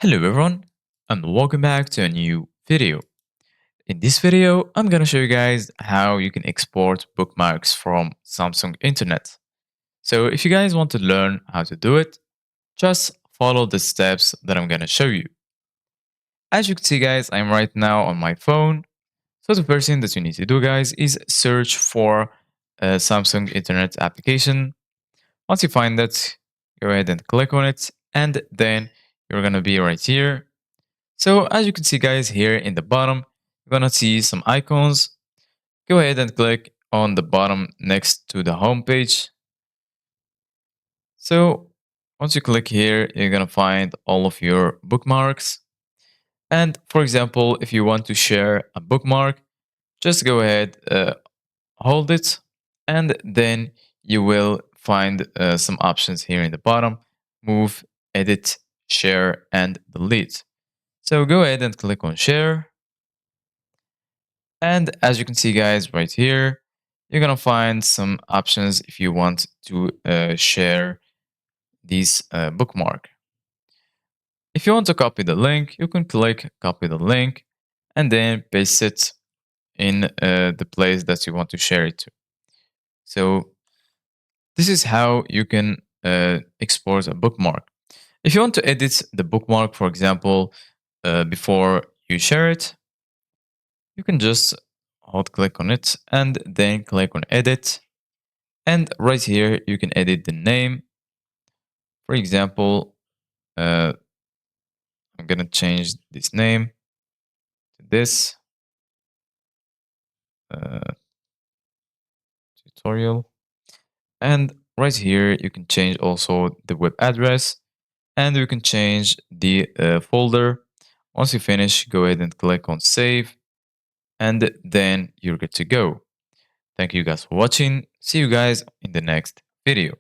Hello everyone and welcome back to a new video. In this video, I'm gonna show you guys how you can export bookmarks from Samsung Internet. So if you guys want to learn how to do it, just follow the steps that I'm gonna show you. As you can see guys, I'm right now on my phone. So the first thing that you need to do guys is search for a Samsung Internet application. Once you find that, go ahead and click on it and then you're gonna be right here. So as you can see guys here in the bottom, you're gonna see some icons. Go ahead and click on the bottom next to the home page. So once you click here, you're gonna find all of your bookmarks. And for example, if you want to share a bookmark, just go ahead, hold it, and then you will find some options here in the bottom: move, edit, share, and delete. So go ahead and click on share. And as you can see, guys, right here, you're going to find some options if you want to share this bookmark. If you want to copy the link, you can click copy the link and then paste it in the place that you want to share it to. So this is how you can export a bookmark. If you want to edit the bookmark, for example, before you share it, you can just hold click on it and then click on edit. And right here, you can edit the name. For example, I'm going to change this name to this uh, tutorial. And right here, you can change also the web address and you can change the folder. Once you finish, go ahead and click on save and then you're good to go. Thank you guys for watching. See you guys in the next video.